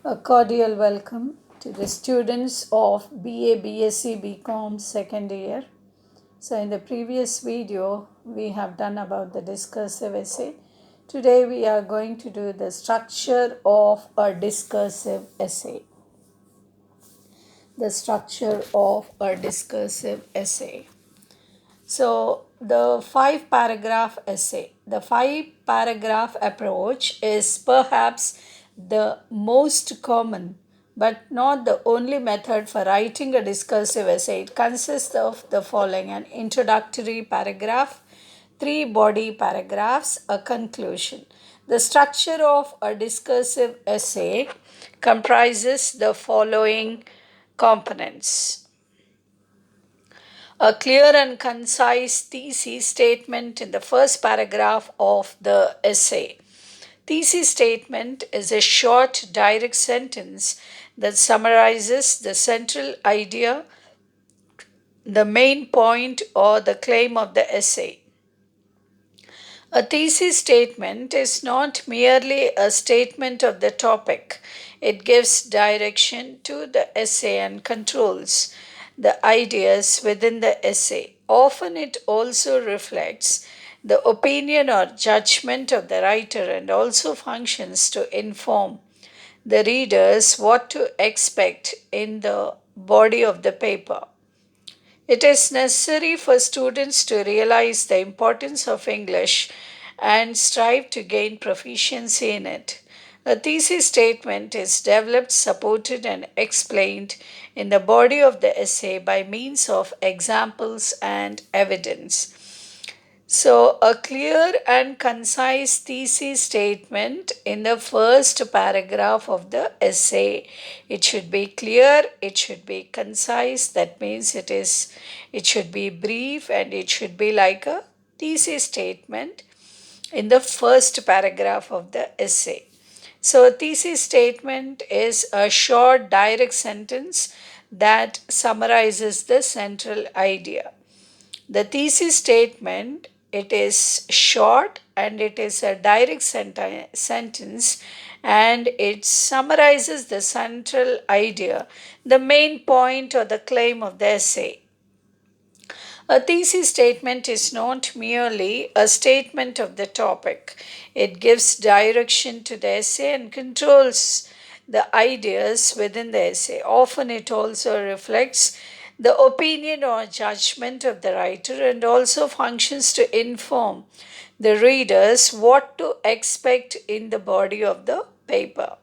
A cordial welcome to the students of BA, BSc, BCom second year. So in the previous video, we have done about the discursive essay. Today we are going to do the structure of a discursive essay. The structure of a discursive essay. So the 5-paragraph essay, the 5-paragraph approach is perhaps the most common but not the only method for writing a discursive essay. It consists of the following: an introductory paragraph, 3 body paragraphs, a conclusion. The structure of a discursive essay comprises the following components: a clear and concise thesis statement in the first paragraph of the essay. Thesis statement is a short, direct sentence that summarizes the central idea, the main point, or the claim of the essay. A thesis statement is not merely a statement of the topic. It gives direction to the essay and controls the ideas within the essay. Often it also reflects the opinion or judgment of the writer and also functions to inform the readers what to expect in the body of the paper. It is necessary for students to realize the importance of English and strive to gain proficiency in it. A thesis statement is developed, supported, and explained in the body of the essay by means of examples and evidence. So, a clear and concise thesis statement in the first paragraph of the essay. It should be clear, it should be concise. That means it should be brief, and it should be like a thesis statement in the first paragraph of the essay. So, a thesis statement is a short, direct sentence that summarizes the central idea. The thesis statement, it is short and it is a direct sentence, and it summarizes the central idea, the main point or the claim of the essay. A thesis statement is not merely a statement of the topic. It gives direction to the essay and controls the ideas within the essay. Often it also reflects the opinion or judgment of the writer and also functions to inform the readers what to expect in the body of the paper.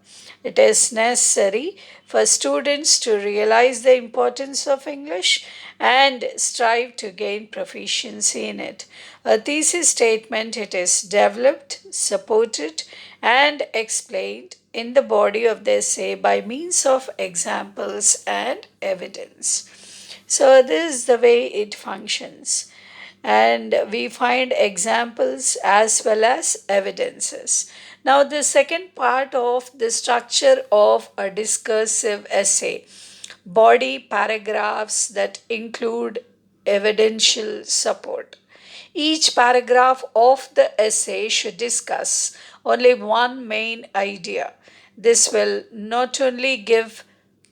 It is necessary for students to realize the importance of English and strive to gain proficiency in it. A thesis statement, it is developed, supported, and explained in the body of the essay by means of examples and evidence. So this is the way it functions. And we find examples as well as evidences. Now, the second part of the structure of a discursive essay: body paragraphs that include evidential support. Each paragraph of the essay should discuss only one main idea. This will not only give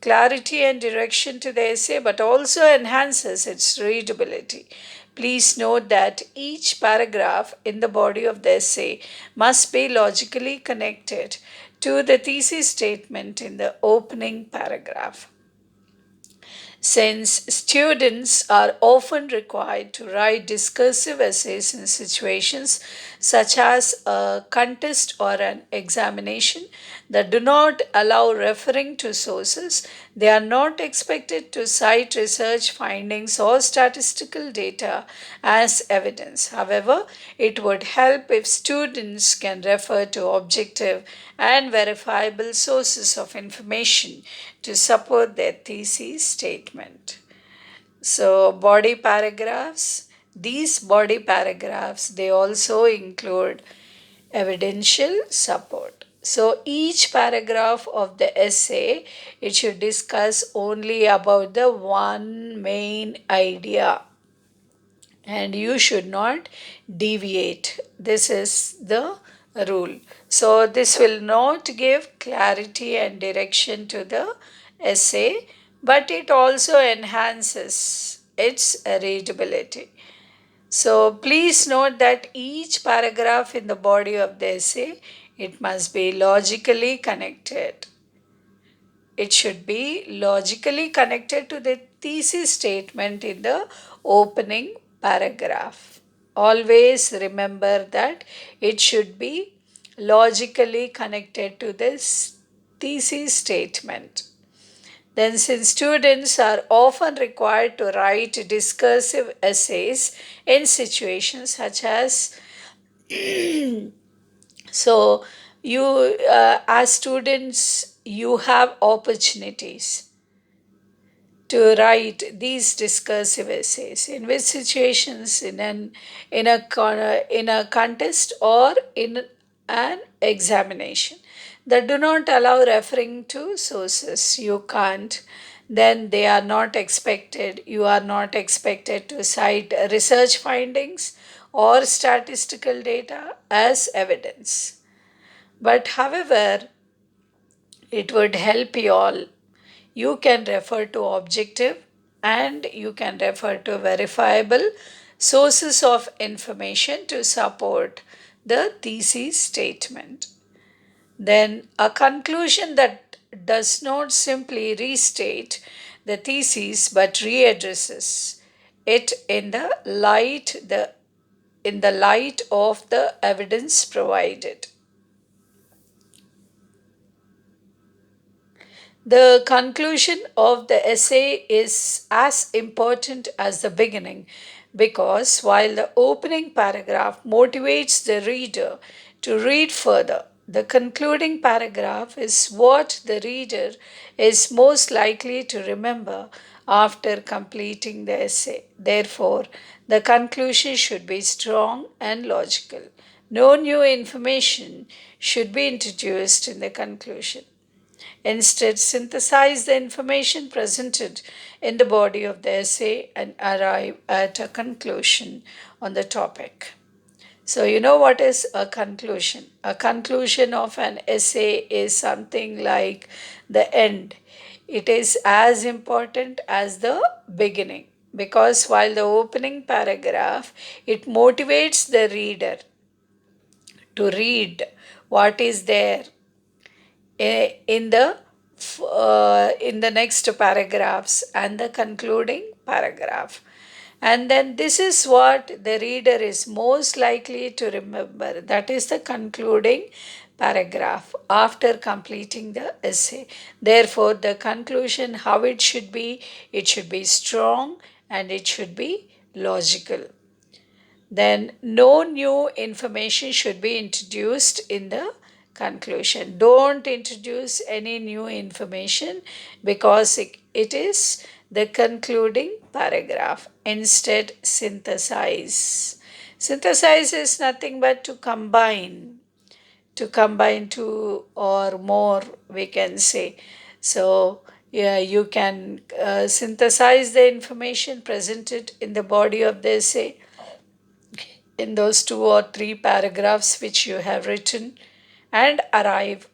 clarity and direction to the essay but also enhances its readability. Please note that each paragraph in the body of the essay must be logically connected to the thesis statement in the opening paragraph. Since students are often required to write discursive essays in situations such as a contest or an examination that do not allow referring to sources, they are not expected to cite research findings or statistical data as evidence. However, it would help if students can refer to objective and verifiable sources of information to support their thesis statement. So, body paragraphs, these body paragraphs, they also include evidential support. So, each paragraph of the essay, it should discuss only about the one main idea, and you should not deviate. This is the rule. So this will not give clarity and direction to the essay, but it also enhances its readability. So please note that each paragraph in the body of the essay, it must be logically connected. It should be logically connected to the thesis statement in the opening paragraph. Always remember that it should be logically connected to this thesis statement. Then, since students are often required to write discursive essays in situations such as so you as students you have opportunities to write these discursive essays in which situations in a contest or in an examination that do not allow referring to sources. You can't, then they are not expected, you are not expected to cite research findings or statistical data as evidence. But however, it would help you all. You can refer to objective and you can refer to verifiable sources of information to support the thesis statement. Then, a conclusion that does not simply restate the thesis but readdresses it in the light of the evidence provided. The conclusion of the essay is as important as the beginning because while the opening paragraph motivates the reader to read further, the concluding paragraph is what the reader is most likely to remember after completing the essay. Therefore, the conclusion should be strong and logical. No new information should be introduced in the conclusion. Instead, synthesize the information presented in the body of the essay and arrive at a conclusion on the topic. So, you know what is a conclusion? A conclusion of an essay is something like the end. It is as important as the beginning because while the opening paragraph it motivates the reader to read what is there in the next paragraphs and the concluding paragraph. And then this is what the reader is most likely to remember, that is the concluding paragraph after completing the essay. Therefore, the conclusion, how it should be strong and it should be logical. Then no new information should be introduced in the conclusion. Don't introduce any new information because it is the concluding paragraph. Instead, synthesize. Synthesize is nothing but to combine two or more, we can say. So, yeah, you can synthesize the information presented in the body of the essay in those two or three paragraphs which you have written and arrive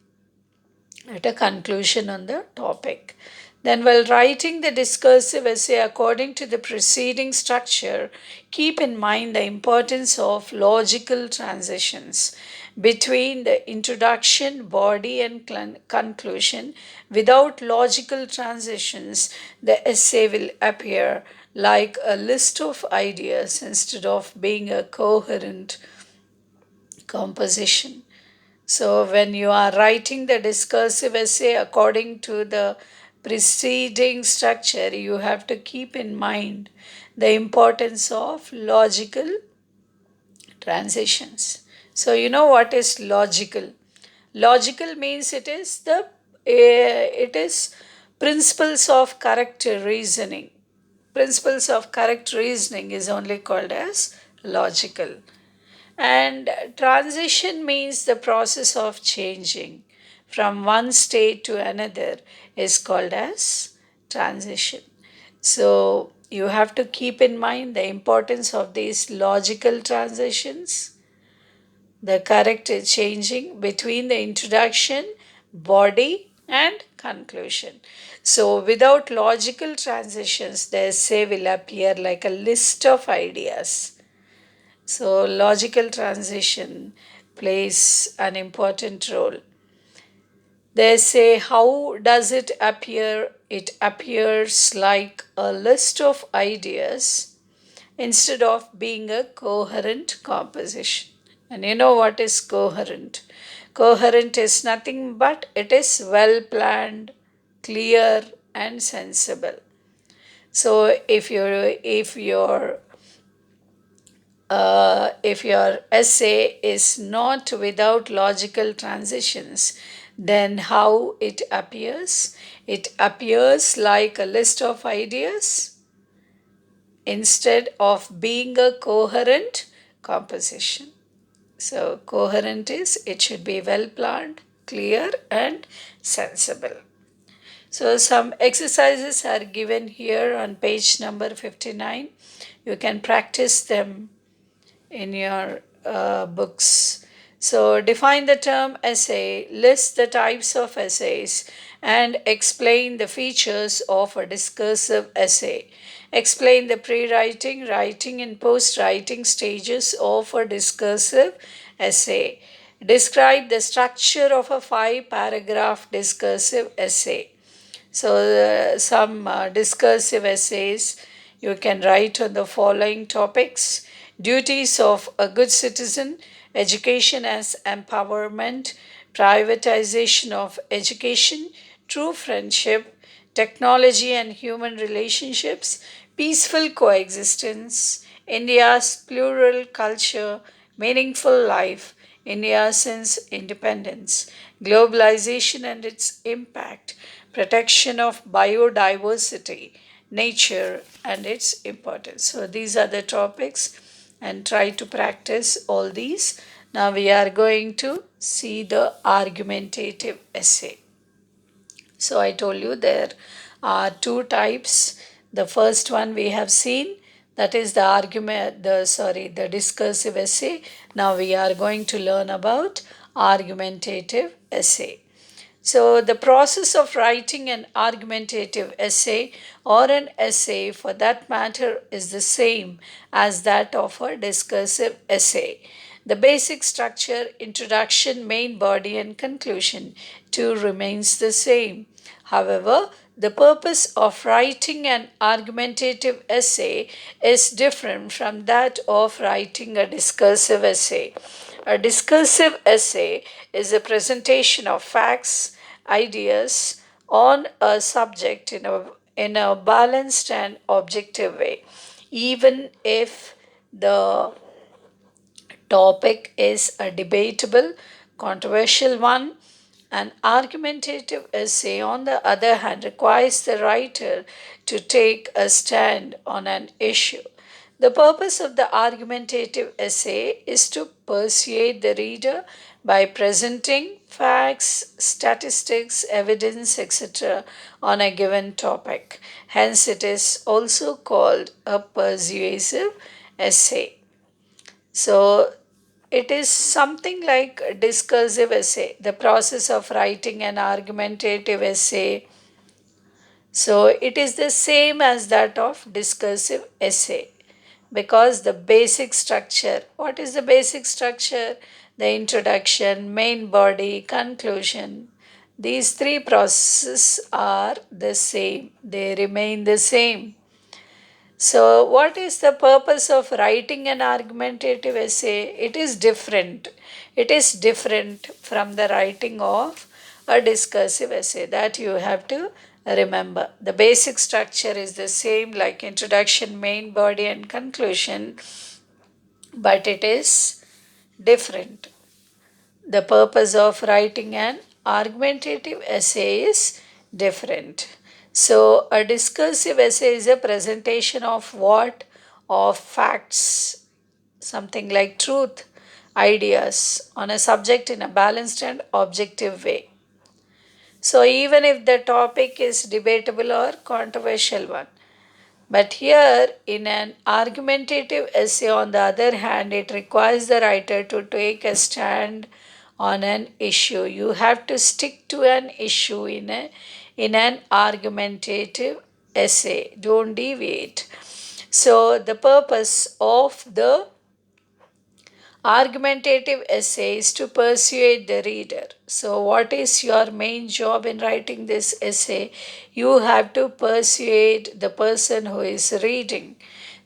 at a conclusion on the topic. Then, while writing the discursive essay according to the preceding structure, keep in mind the importance of logical transitions between the introduction, body, and conclusion. Without logical transitions, the essay will appear like a list of ideas instead of being a coherent composition. So, when you are writing the discursive essay according to the preceding structure, you have to keep in mind the importance of logical transitions. So, you know what is logical? Logical means it is principles of correct reasoning. Principles of correct reasoning is only called as logical. And transition means the process of changing from one state to another is called as transition. So you have to keep in mind the importance of these logical transitions. The character changing between the introduction, body, and conclusion. So, without logical transitions, the essay will appear like a list of ideas. So, logical transition plays an important role. They say, how does it appear? It appears like a list of ideas instead of being a coherent composition. And you know what is coherent? Coherent is nothing but it is well planned, clear, and sensible. So if your essay is not without logical transitions, then how it appears? It appears like a list of ideas instead of being a coherent composition. So, coherent is it should be well planned, clear, and sensible. So, some exercises are given here on page number 59. You can practice them in your books. So, define the term essay, list the types of essays, and explain the features of a discursive essay. Explain the pre writing, writing, and post writing stages of a discursive essay. Describe the structure of a 5 paragraph discursive essay. So, some discursive essays you can write on the following topics: duties of a good citizen, education as empowerment, privatization of education, true friendship, technology and human relationships, peaceful coexistence, India's plural culture, meaningful life, India since independence, globalization and its impact, protection of biodiversity, nature and its importance. So, these are the topics and try to practice all these. Now, we are going to see the argumentative essay. So, I told you there are 2 types. The first one we have seen, that is the discursive essay. Now we are going to learn about argumentative essay. So, the process of writing an argumentative essay or an essay for that matter is the same as that of a discursive essay. The basic structure, introduction, main body, and conclusion too remains the same. However, the purpose of writing an argumentative essay is different from that of writing a discursive essay. A discursive essay is a presentation of facts, ideas on a subject in a balanced and objective way, even if the topic is a debatable, controversial one. An argumentative essay, on the other hand, requires the writer to take a stand on an issue. The purpose of the argumentative essay is to persuade the reader by presenting facts, statistics, evidence, etc. on a given topic. Hence, it is also called a persuasive essay. So, it is something like a discursive essay, the process of writing an argumentative essay. So, it is the same as that of discursive essay because the basic structure, what is the basic structure? The introduction, main body, conclusion. These 3 processes are the same, they remain the same. So, what is the purpose of writing an argumentative essay? It is different. It is different from the writing of a discursive essay, that you have to remember. The basic structure is the same, like introduction, main body, and conclusion, but it is different. The purpose of writing an argumentative essay is different. So, a discursive essay is a presentation of what? Of facts, something like truth, ideas on a subject in a balanced and objective way. So, even if the topic is debatable or controversial one, But here, in an argumentative essay, on the other hand, it requires the writer to take a stand on an issue. You have to stick to an issue in an argumentative essay. Don't deviate. So, the purpose of the argumentative essay is to persuade the reader. So, what is your main job in writing this essay? You have to persuade the person who is reading.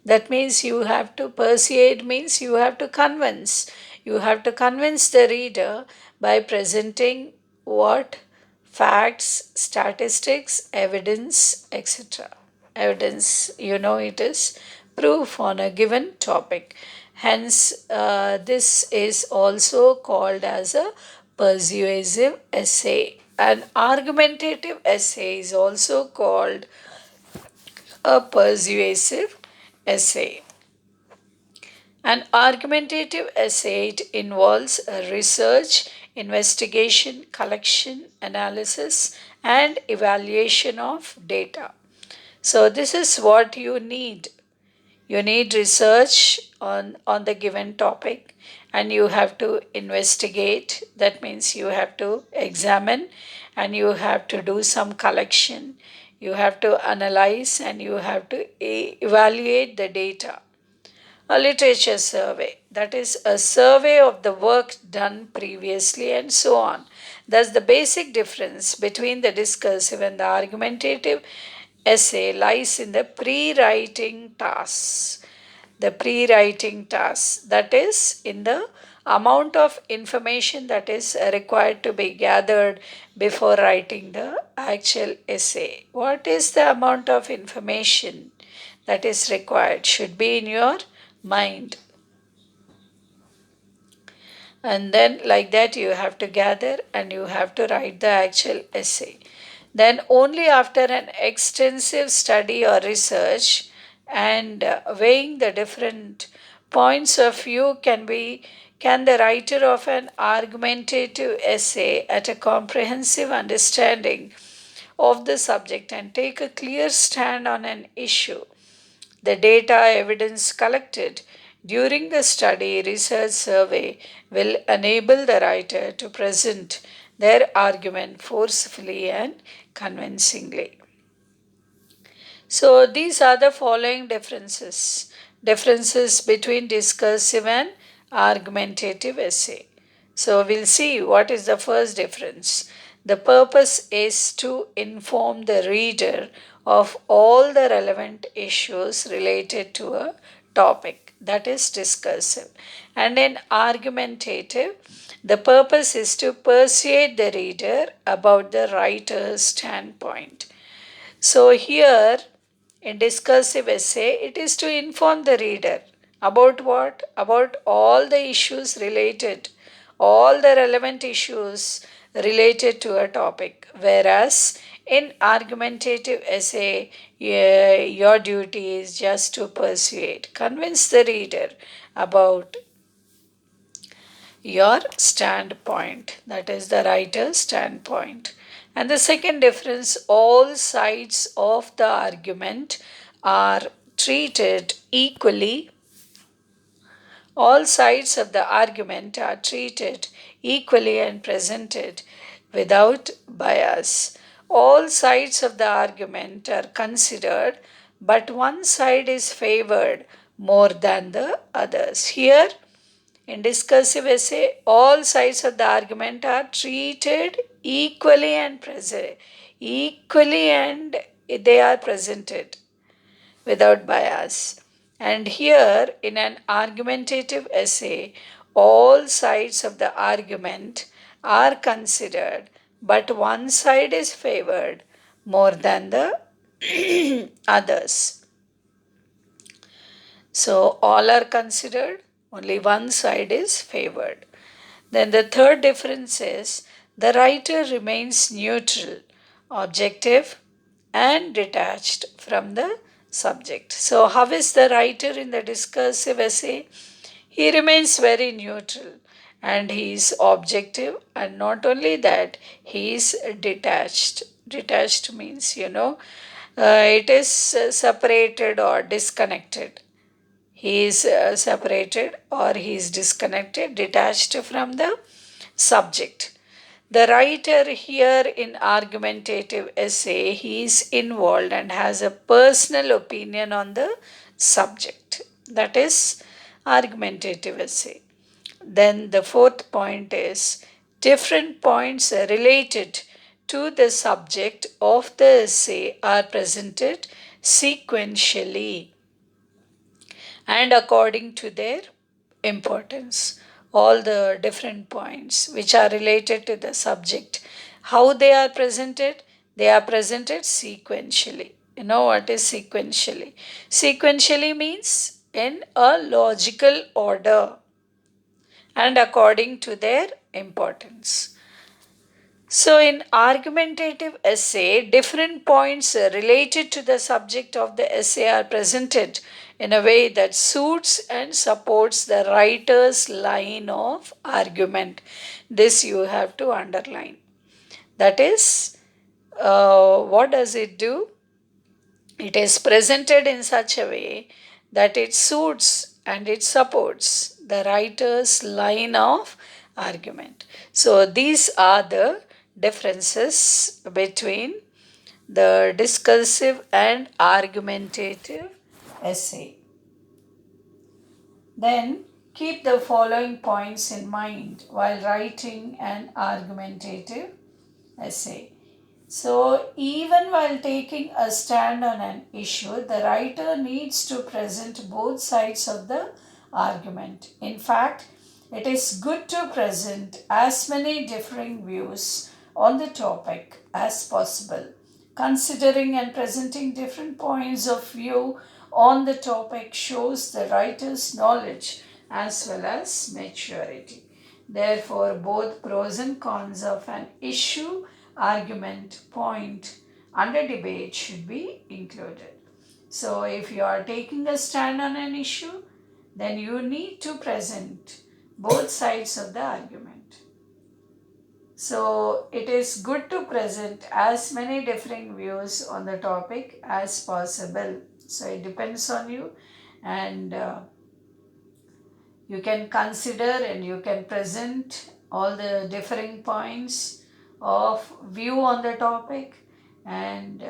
That means you have to persuade, means you have to convince. You have to convince the reader by presenting what? Facts, statistics, evidence, etc. Evidence, it is proof on a given topic. Hence, this is also called as a persuasive essay. An argumentative essay is also called a persuasive essay. An argumentative essay involves a research, investigation, collection, analysis, and evaluation of data. So, this is what you need. You need research on the given topic, and you have to investigate. That means you have to examine and you have to do some collection. You have to analyze and you have to evaluate the data. A literature survey, that is a survey of the work done previously, and so on. Thus, the basic difference between the discursive and the argumentative essay lies in the pre-writing tasks. The pre-writing task, that is in the amount of information that is required to be gathered before writing the actual essay. What is the amount of information that is required should be in your mind, and then like that you have to gather and you have to write the actual essay. Then only after an extensive study or research and weighing the different points of view can the writer of an argumentative essay at a comprehensive understanding of the subject and take a clear stand on an issue. The data evidence collected during the study research survey will enable the writer to present their argument forcefully and convincingly. So, these are the following differences between discursive and argumentative essay. So, we'll see what is the first difference. The purpose is to inform the reader of all the relevant issues related to a topic, that is discursive. And in argumentative, the purpose is to persuade the reader about the writer's standpoint. So, here in discursive essay, it is to inform the reader about what? About all the issues related, all the relevant issues related to a topic. Whereas in argumentative essay, your duty is just to persuade, convince the reader about your standpoint, that is the writer's standpoint. And the second difference, all sides of the argument are treated equally. All sides of the argument are treated equally and presented without bias. All sides of the argument are considered, but one side is favored more than the others. Here, in discursive essay, all sides of the argument are treated equally and they are presented without bias. And here, in an argumentative essay, all sides of the argument are considered, but one side is favored more than the others. So, all are considered, only one side is favored. Then the third difference is the writer remains neutral, objective, and detached from the subject. So, how is the writer in the discursive essay? He remains very neutral and he is objective, and not only that, he is detached. Detached means, It is separated or disconnected. He is separated or he is disconnected, detached from the subject. The writer here in argumentative essay, he is involved and has a personal opinion on the subject. That is argumentative essay. Then the fourth point is different points related to the subject of the essay are presented sequentially and according to their importance. All the different points which are related to the subject, how they are presented? They are presented sequentially. You know what is sequentially? Sequentially means in a logical order and according to their importance. So, in argumentative essay, different points related to the subject of the essay are presented in a way that suits and supports the writer's line of argument. This you have to underline. That is, what does it do? It is presented in such a way that it suits and it supports the writer's line of argument. So, these are the differences between the discursive and argumentative essay. Then, keep the following points in mind while writing an argumentative essay. So, even while taking a stand on an issue, the writer needs to present both sides of the argument. In fact, it is good to present as many differing views on the topic as possible. Considering and presenting different points of view on the topic shows the writer's knowledge as well as maturity. Therefore, both pros and cons of an issue, argument, point under debate should be included. So, if you are taking a stand on an issue, then you need to present both sides of the argument. So, it is good to present as many differing views on the topic as possible. So, it depends on you, and you can consider and you can present all the differing points of view on the topic, and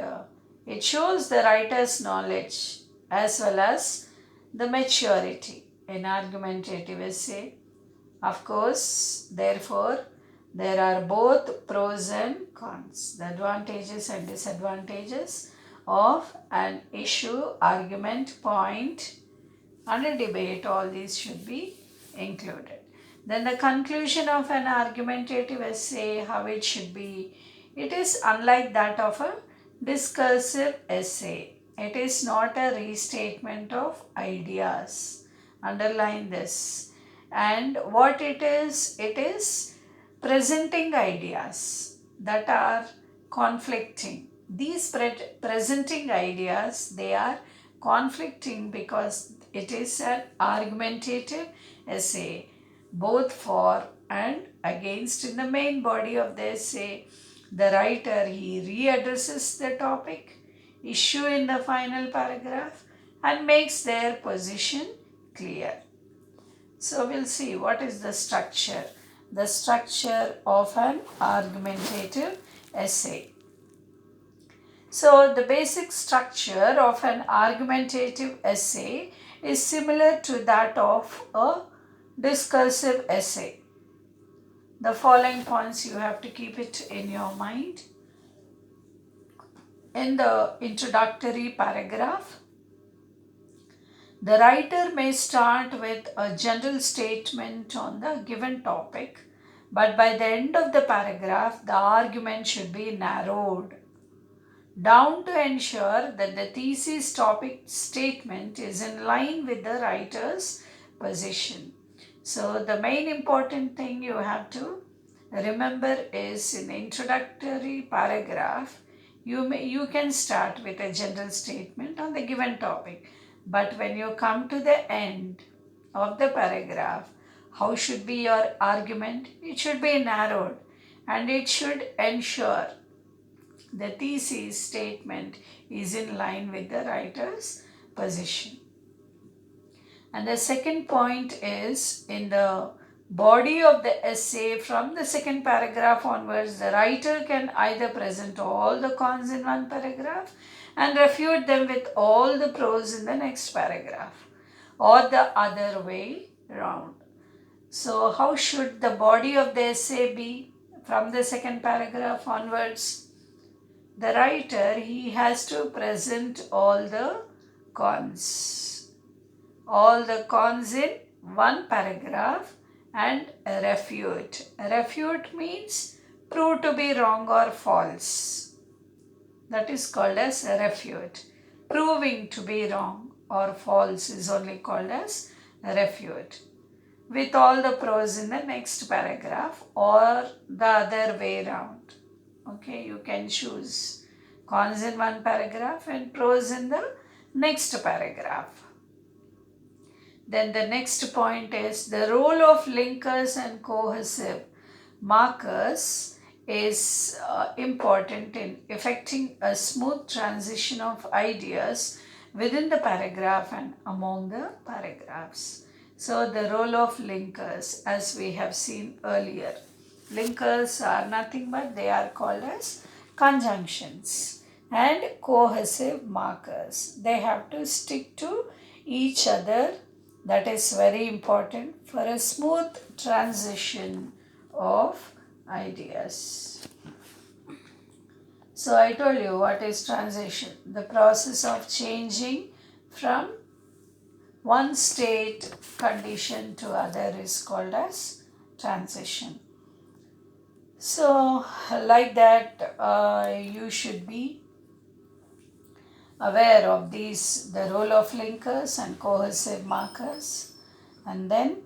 it shows the writer's knowledge as well as the maturity in argumentative essay. Of course, therefore, there are both pros and cons, the advantages and disadvantages of an issue, argument, point, under debate. All these should be included. Then the conclusion of an argumentative essay, how it should be. It is unlike that of a discursive essay. It is not a restatement of ideas. Underline this. And what it is presenting ideas that are conflicting. These presenting ideas, they are conflicting because it is an argumentative essay, both for and against. In the main body of the essay, the writer, he readdresses the topic, issue in the final paragraph, and makes their position clear. So we'll see what is the structure. The structure of an argumentative essay. So the basic structure of an argumentative essay is similar to that of a discursive essay. The following points you have to keep it in your mind. In the introductory paragraph, the writer may start with a general statement on the given topic, but by the end of the paragraph, the argument should be narrowed down to ensure that the thesis topic statement is in line with the writer's position. So, the main important thing you have to remember is in the introductory paragraph, you can start with a general statement on the given topic. But when you come to the end of the paragraph, how should be your argument? It should be narrowed and it should ensure the thesis statement is in line with the writer's position. And the second point is, in the body of the essay, from the second paragraph onwards, the writer can either present all the cons in one paragraph and refute them with all the pros in the next paragraph, or the other way round. So how should the body of the essay be from the second paragraph onwards? The writer, he has to present all the cons in one paragraph and refute. Refute means prove to be wrong or false. That is called as refute. Proving to be wrong or false is only called as refute, with all the pros in the next paragraph or the other way round. Okay, you can choose cons in one paragraph and pros in the next paragraph. Then the next point is the role of linkers and cohesive markers is important in effecting a smooth transition of ideas within the paragraph and among the paragraphs. So the role of linkers, as we have seen earlier, linkers are nothing but they are called as conjunctions, and cohesive markers, they have to stick to each other. That is very important for a smooth transition of ideas. So I told you what is transition. The process of changing from one state condition to other is called as transition. So like that, you should be aware of these, the role of linkers and cohesive markers, and then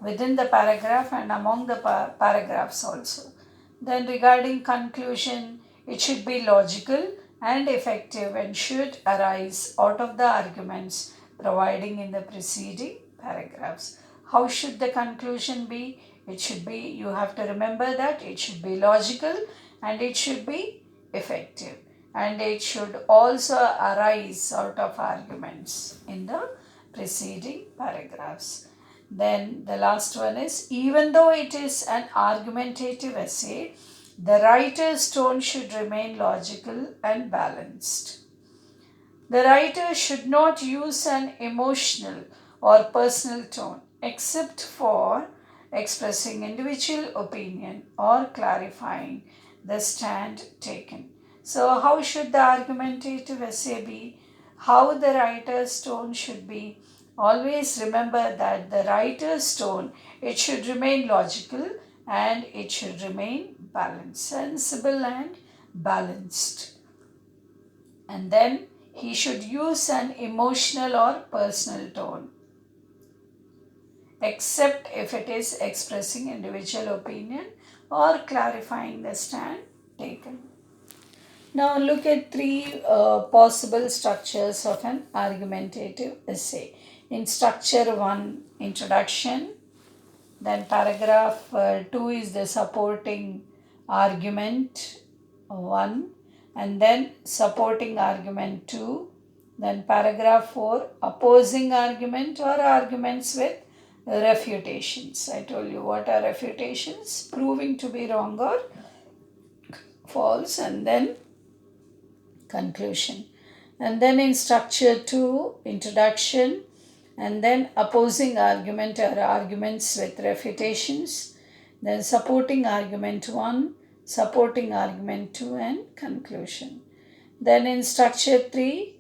within the paragraph and among the paragraphs also. Then regarding conclusion, it should be logical and effective and should arise out of the arguments providing in the preceding paragraphs. How should the conclusion be? It should be, you have to remember that it should be logical and it should be effective, and it should also arise out of arguments in the preceding paragraphs. Then the last one is, even though it is an argumentative essay, the writer's tone should remain logical and balanced. The writer should not use an emotional or personal tone except for expressing individual opinion or clarifying the stand taken. So how should the argumentative essay be? How the writer's tone should be? Always remember that the writer's tone, it should remain logical and it should remain balanced, sensible and balanced. And then he should use an emotional or personal tone, except if it is expressing individual opinion or clarifying the stand taken. Now look at three possible structures of an argumentative essay. In structure 1, introduction, then paragraph 2 is the supporting argument 1, and then supporting argument 2, then paragraph 4, opposing argument or arguments with refutations. I told you what are refutations, proving to be wrong or false, and then conclusion. And then in structure 2, introduction, and then opposing argument or arguments with refutations, then supporting argument 1, supporting argument 2, and conclusion. Then in structure 3,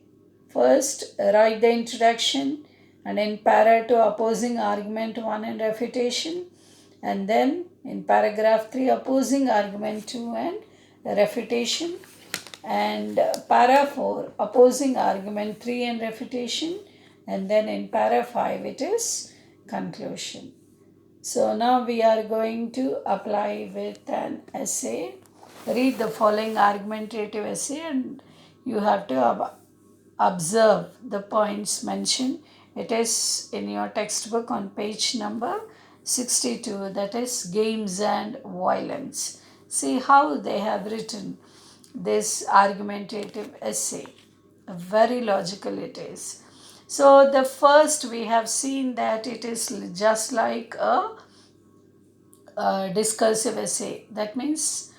first write the introduction, and in para 2, opposing argument 1 and refutation, and then in paragraph 3, opposing argument 2 and refutation, and para 4, opposing argument 3 and refutation, and then in para 5 it is conclusion. So now we are going to apply with an essay. Read the following argumentative essay and you have to observe the points mentioned. It is in your textbook on page number 62, that is games and violence. See how they have written. this argumentative essay. Very logical it is. So, the first we have seen that it is just like a discursive essay. That means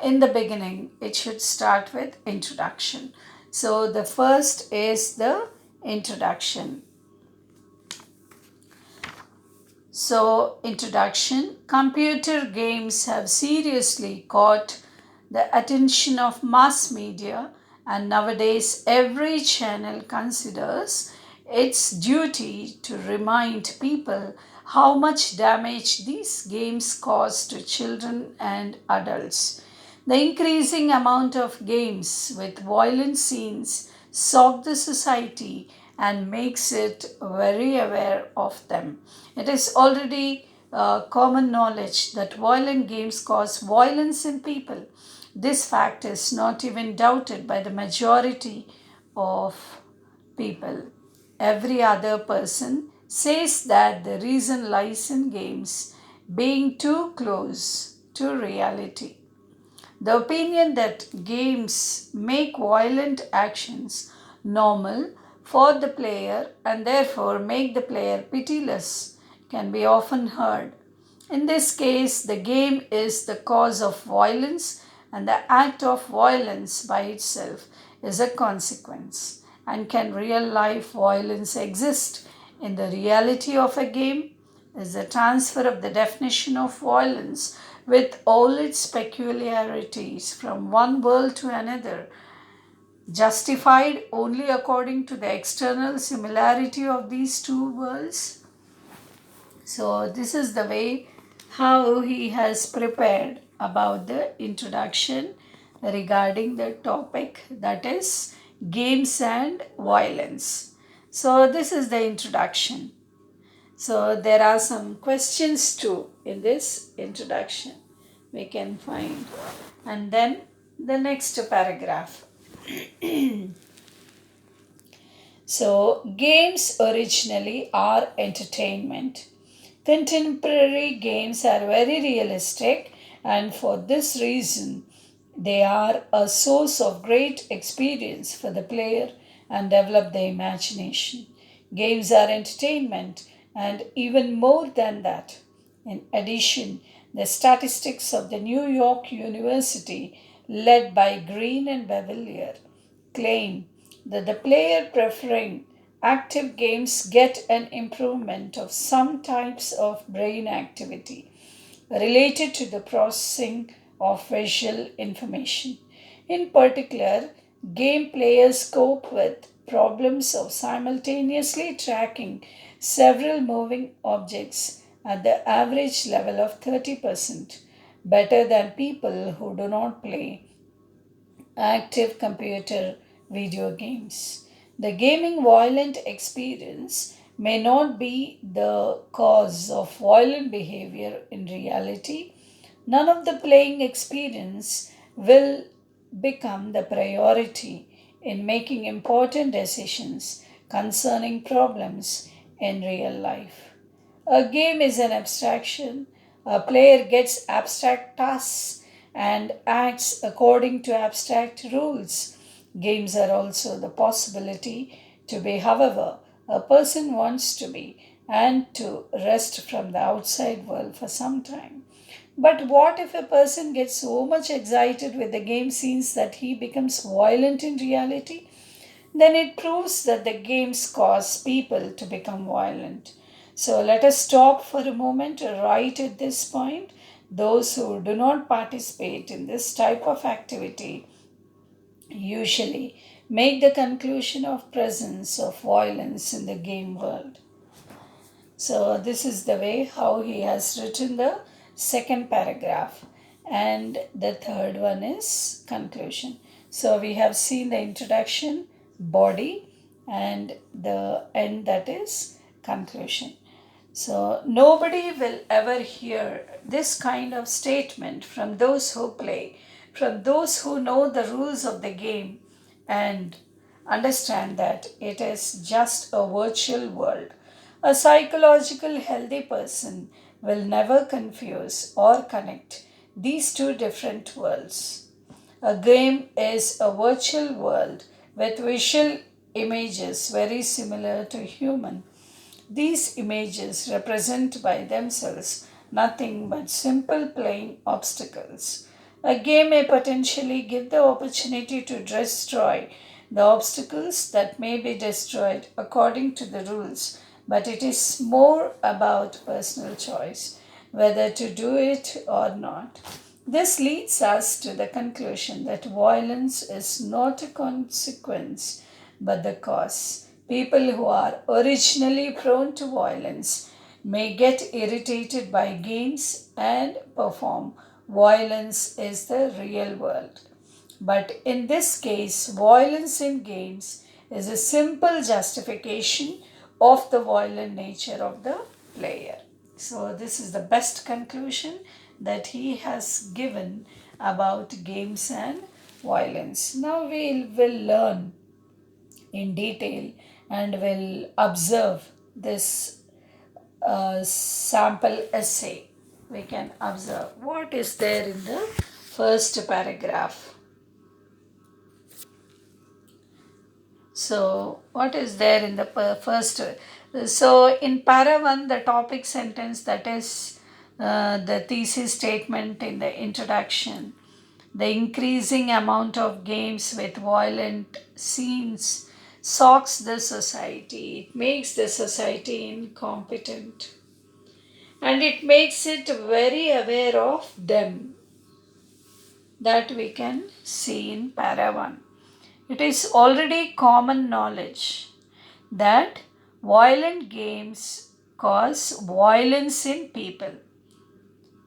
in the beginning it should start with introduction. So, the first is the introduction. So, introduction. Computer games have seriously caught the attention of mass media, and nowadays every channel considers its duty to remind people how much damage these games cause to children and adults. The increasing amount of games with violent scenes shock the society and makes it very aware of them. It is already common knowledge that violent games cause violence in people. This fact is not even doubted by the majority of people. Every other person says that the reason lies in games being too close to reality. The opinion that games make violent actions normal for the player and therefore make the player pitiless can be often heard. In this case, the game is the cause of violence and the act of violence by itself is a consequence. And can real life violence exist in the reality of a game? Is the transfer of the definition of violence with all its peculiarities from one world to another justified only according to the external similarity of these two worlds? So, this is the way how he has prepared about the introduction regarding the topic, that is games and violence. So, this is the introduction. So, there are some questions too in this introduction we can find. And then the next paragraph. So, games originally are entertainment. Contemporary games are very realistic, and for this reason, they are a source of great experience for the player and develop the imagination. Games are entertainment, and even more than that. In addition, the statistics of the New York University, led by Green and Bevelier, claim that the player preferring active games get an improvement of some types of brain activity related to the processing of visual information. In particular, game players cope with problems of simultaneously tracking several moving objects at the average level of 30% better than people who do not play active computer video games. The gaming violent experience may not be the cause of violent behavior in reality. None of the playing experience will become the priority in making important decisions concerning problems in real life. A game is an abstraction. A player gets abstract tasks and acts according to abstract rules. Games are also the possibility to be however a person wants to be and to rest from the outside world for some time. But what if a person gets so much excited with the game scenes that he becomes violent in reality? Then it proves that the games cause people to become violent. So let us stop for a moment right at this point. Those who do not participate in this type of activity usually make the conclusion of presence of violence in the game world. So this is the way how he has written the second paragraph, and the third one is conclusion. So we have seen the introduction, body, and the end, that is conclusion. So nobody will ever hear this kind of statement from those who play, from those who know the rules of the game and understand that it is just a virtual world. A psychological healthy person will never confuse or connect these two different worlds. A game is a virtual world with visual images very similar to human. These images represent by themselves nothing but simple playing obstacles. A game may potentially give the opportunity to destroy the obstacles that may be destroyed according to the rules, but it is more about personal choice whether to do it or not. This leads us to the conclusion that violence is not a consequence but the cause. People who are originally prone to violence may get irritated by games and perform violence is the real world. But in this case, violence in games is a simple justification of the violent nature of the player. So, this is the best conclusion that he has given about games and violence. Now, we will learn in detail and will observe this sample essay. We can observe what is there in the first paragraph. So, what is there in the first? So, in para 1, the topic sentence, that is the thesis statement in the introduction, the increasing amount of games with violent scenes shocks the society. It makes the society incompetent and it makes it very aware of them. That we can see in para 1. It is already common knowledge that violent games cause violence in people.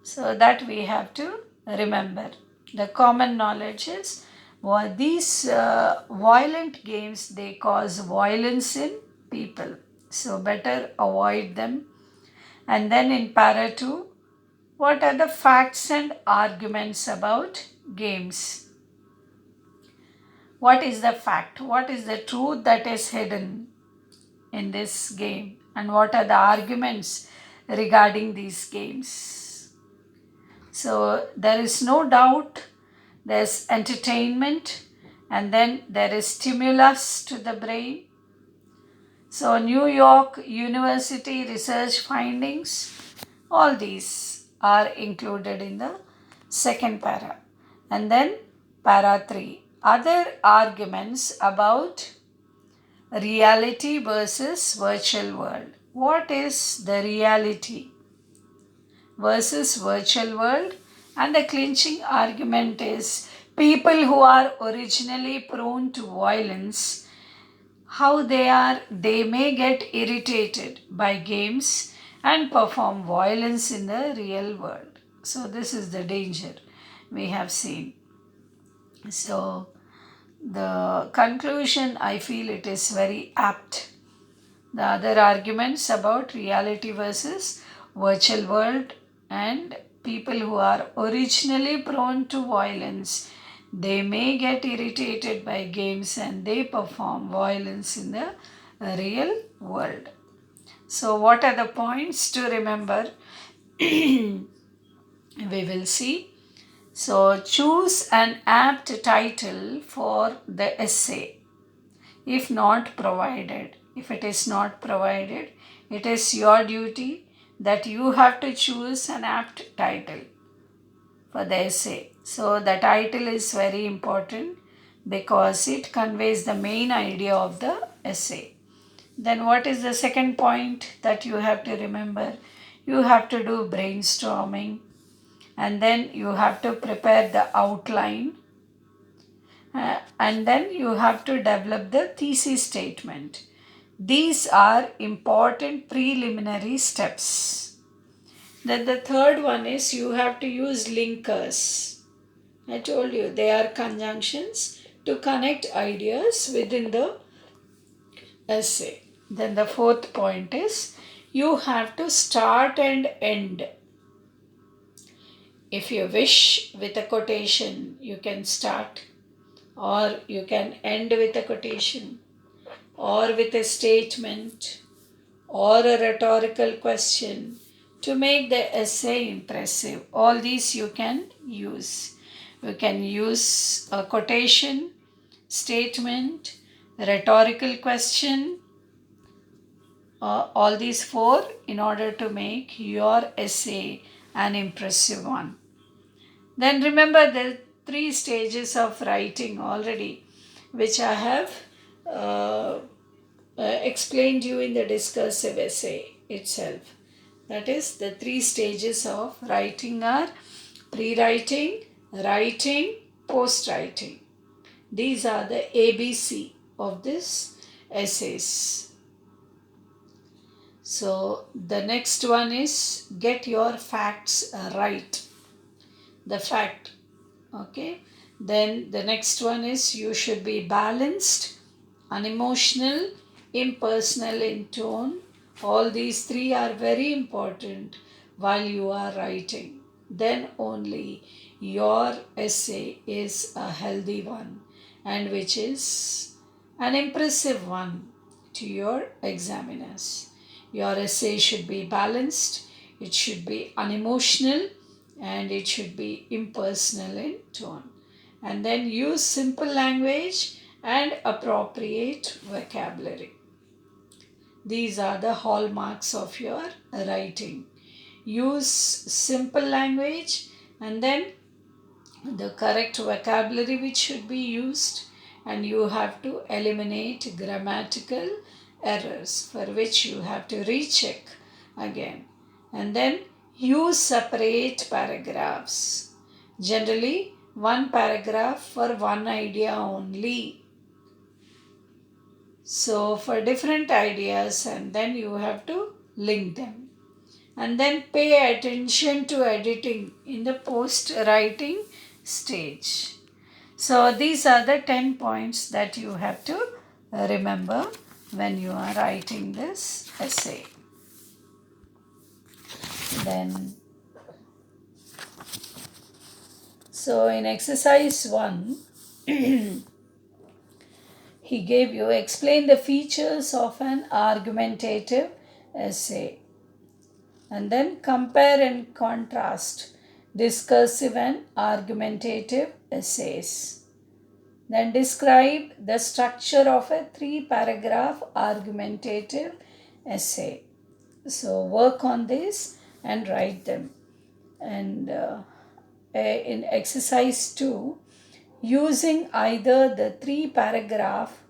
So that we have to remember. The common knowledge is these violent games, they cause violence in people. So better avoid them. And then in para 2, what are the facts and arguments about games? What is the fact? What is the truth that is hidden in this game? And what are the arguments regarding these games? So there is no doubt there's entertainment and then there is stimulus to the brain. So New York University research findings, all these are included in the second para. And then para 3, other arguments about reality versus virtual world. What is the reality versus virtual world? And the clinching argument is people who are originally prone to violence, how they may get irritated by games and perform violence in the real world. So this is the danger we have seen. So the conclusion, I feel it is very apt. The other arguments about reality versus virtual world and people who are originally prone to violence, they may get irritated by games and they perform violence in the real world. So what are the points to remember? We will see. So choose an apt title for the essay if not provided. If it is not provided, it is your duty that you have to choose an apt title for the essay. So the title is very important because it conveys the main idea of the essay. Then what is the second point that you have to remember? You have to do brainstorming and then you have to prepare the outline and then you have to develop the thesis statement. These are important preliminary steps. Then the third one is you have to use linkers. I told you they are conjunctions to connect ideas within the essay. Then the fourth point is you have to start and end. If you wish with a quotation, you can start or you can end with a quotation or with a statement or a rhetorical question to make the essay impressive. All these you can use. You can use a quotation, statement, rhetorical question, all these four in order to make your essay an impressive one. Then remember the three stages of writing already, which I have explained you in the discursive essay itself. That is, the three stages of writing are pre-writing, writing, post-writing. These are the ABC of this essays. So the next one is get your facts right. The fact, okay. Then the next one is you should be balanced, unemotional, impersonal in tone. All these three are very important while you are writing. Then only your essay is a healthy one and which is an impressive one to your examiners. Your essay should be balanced, it should be unemotional, and it should be impersonal in tone. And then use simple language and appropriate vocabulary. These are the hallmarks of your writing. Use simple language and then the correct vocabulary which should be used, and you have to eliminate grammatical errors for which you have to recheck again. And then use separate paragraphs. Generally, one paragraph for one idea only. So, for different ideas, and then you have to link them. And then pay attention to editing in the post writing stage. So, these are the 10 points that you have to remember when you are writing this essay. Then, so in exercise 1, he gave you explain the features of an argumentative essay, and then compare and contrast discursive and argumentative essays. Then describe the structure of a 3-paragraph argumentative essay. So work on this and write them. And in exercise 2, using either the 3-paragraph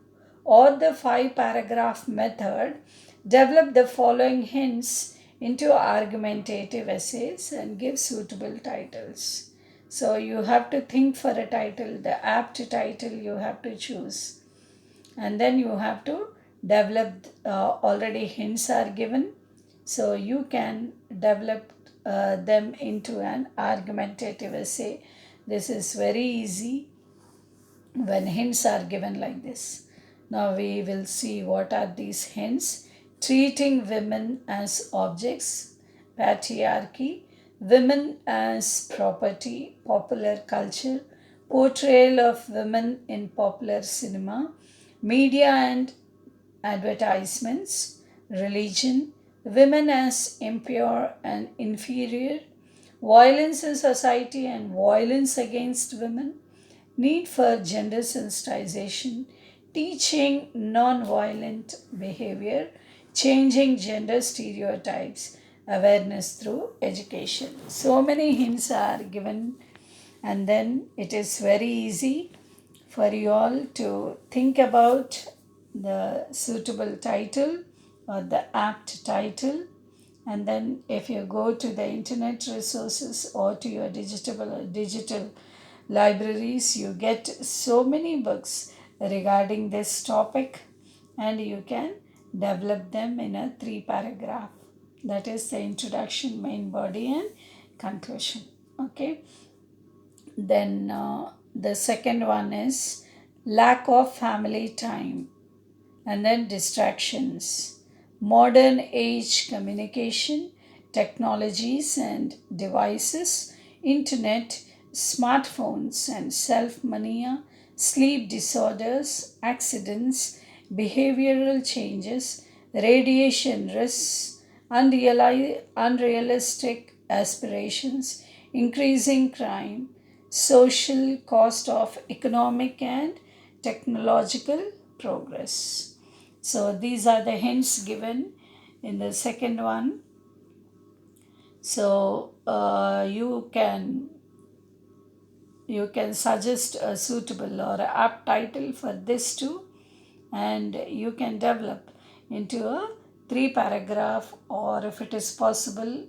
or the 5-paragraph method, develop the following hints into argumentative essays and give suitable titles. So you have to think for a title, the apt title you have to choose. And then you have to develop, already hints are given. So you can develop them into an argumentative essay. This is very easy when hints are given like this. Now we will see what are these hints. Treating women as objects, patriarchy, women as property, popular culture, portrayal of women in popular cinema, media and advertisements, religion, women as impure and inferior, violence in society and violence against women, need for gender sensitization, teaching non-violent behavior, changing gender stereotypes, awareness through education. So many hints are given, and then it is very easy for you all to think about the suitable title or the apt title. And then if you go to the internet resources or to your digital libraries, you get so many books regarding this topic, and you can develop them in a 3-paragraph. That is the introduction, main body, and conclusion. Okay. Then the second one is lack of family time, and then distractions, modern age communication, technologies and devices, internet, smartphones and self-mania, sleep disorders, accidents, behavioral changes, radiation risks, unrealistic aspirations, increasing crime, social cost of economic and technological progress. So these are the hints given in the second one. So you can suggest a suitable or apt title for this too, and you can develop into a 3 paragraph, or if it is possible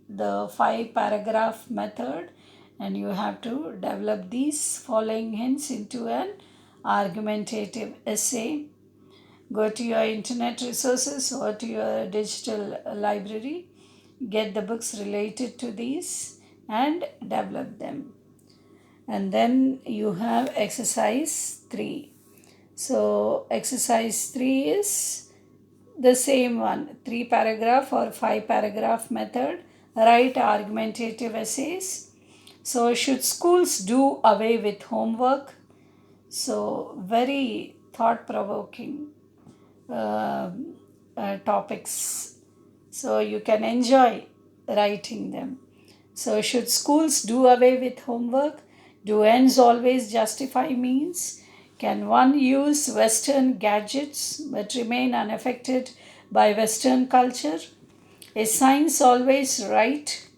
the 5 paragraph method, and you have to develop these following hints into an argumentative essay. Go to your internet resources or to your digital library, get the books related to these and develop them. And then you have exercise 3. So exercise 3 is the same one, 3 paragraph or 5 paragraph method. Write argumentative essays. So should schools do away with homework? So very thought provoking topics. So you can enjoy writing them. So should schools do away with homework? Do ends always justify means? Can one use Western gadgets but remain unaffected by Western culture? Is science always right?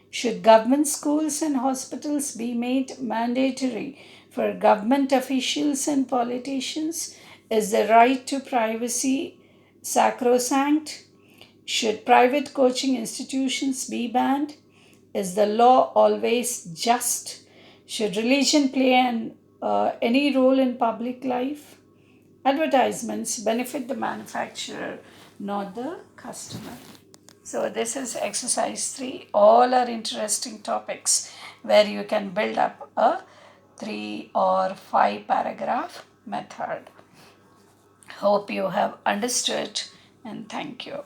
Should government schools and hospitals be made mandatory for government officials and politicians? Is the right to privacy sacrosanct? Should private coaching institutions be banned? Is the law always just? Should religion play any role in public life? Advertisements benefit the manufacturer, not the customer. So, this is exercise 3. All are interesting topics where you can build up a 3 or 5 paragraph method. Hope you have understood, and thank you.